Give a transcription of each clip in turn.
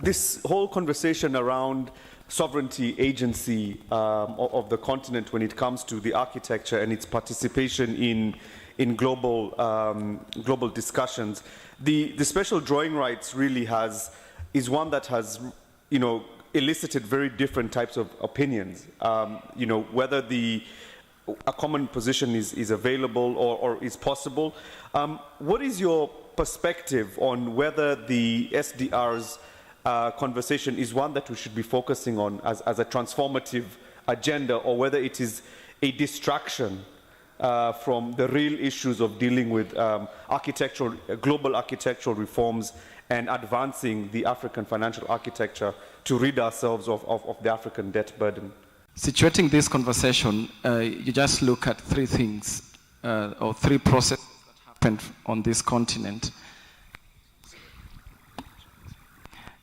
this whole conversation around sovereignty, agency of the continent when it comes to the architecture and its participation in global discussions, the special drawing rights really is one that has, elicited very different types of opinions. Whether a common position is available or is possible. What is your perspective on whether the SDRs conversation is one that we should be focusing on as a transformative agenda, or whether it is a distraction from the real issues of dealing with global architectural reforms and advancing the African financial architecture to rid ourselves of the African debt burden? Situating this conversation, you just look at three things, or three processes that happened on this continent.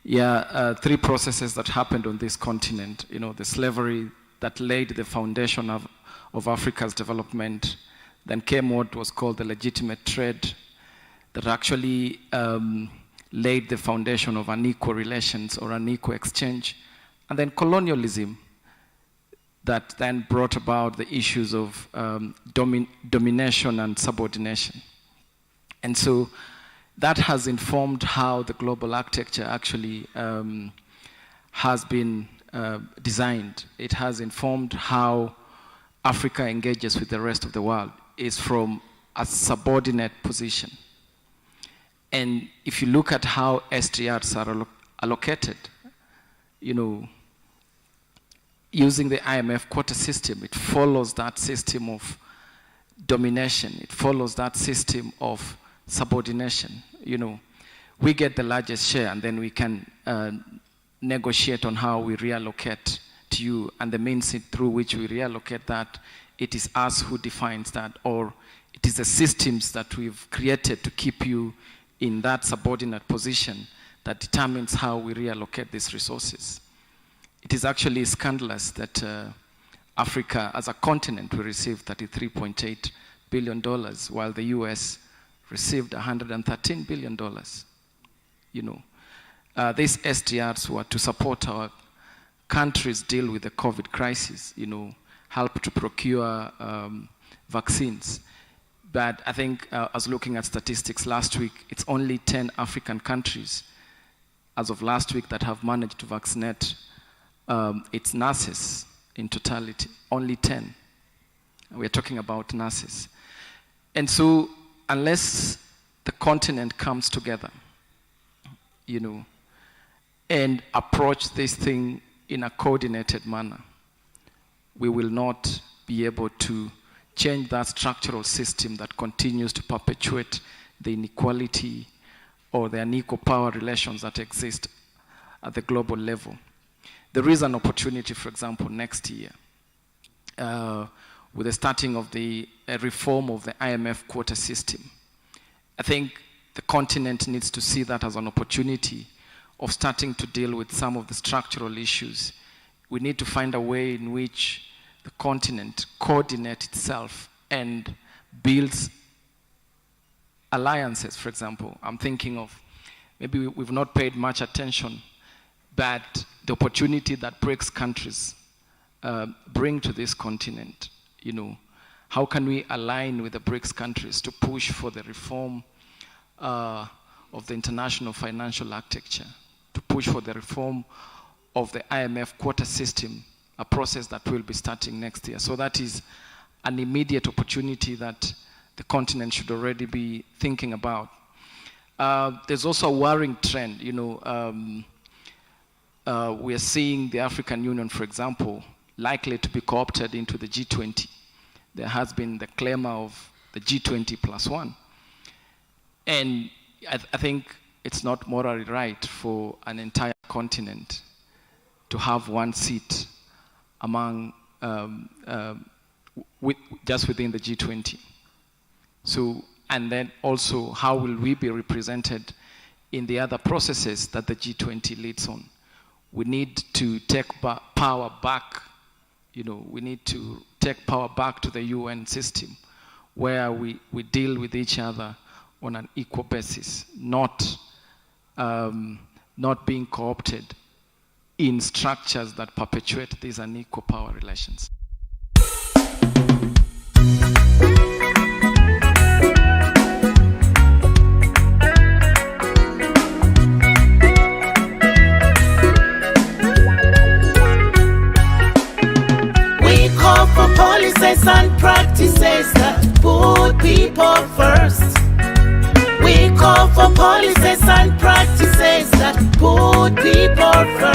Three processes that happened on this continent. The slavery that laid the foundation of Africa's development. Then came what was called the legitimate trade, that actually laid the foundation of unequal relations or unequal exchange. And then colonialism, that then brought about the issues of domination and subordination. And so that has informed how the global architecture actually has been designed. It has informed how Africa engages with the rest of the world, is from a subordinate position. And if you look at how SDRs are allocated, using the IMF quota system, it follows that system of domination. It follows that system of subordination. We get the largest share, and then we can negotiate on how we reallocate to you, and the means through which we reallocate that, it is us who defines that, or it is the systems that we've created to keep you in that subordinate position that determines how we reallocate these resources. It is actually scandalous that Africa as a continent, we received $33.8 billion, while the US received $113 billion. These SDRs were to support our countries deal with the COVID crisis, help to procure vaccines. But I think I was looking at statistics last week, it's only 10 African countries as of last week that have managed to vaccinate its nurses in totality, only 10. We're talking about nurses. And so unless the continent comes together, and approach this thing in a coordinated manner, we will not be able to change that structural system that continues to perpetuate the inequality or the unequal power relations that exist at the global level. There is an opportunity, for example, next year, with the starting of the reform of the IMF quota system. I think the continent needs to see that as an opportunity of starting to deal with some of the structural issues. We need to find a way in which the continent coordinates itself and builds alliances, for example. I'm thinking of, maybe we've not paid much attention, but the opportunity that BRICS countries bring to this continent. How can we align with the BRICS countries to push for the reform of the international financial architecture, to push for the reform of the IMF quota system, a process that will be starting next year. So that is an immediate opportunity that the continent should already be thinking about. There's also a worrying trend. We are seeing the African Union, for example, likely to be co-opted into the G20. There has been the claim of the G20 plus one. And I think it's not morally right for an entire continent to have one seat among, just within the G20. So, and then also, how will we be represented in the other processes that the G20 leads on? We need to take power back. We need to take power back to the UN system, where we deal with each other on an equal basis, not not being co-opted in structures that perpetuate these unequal power relations. We call for policies and practices that put people first. We call for policies and practices that put people first.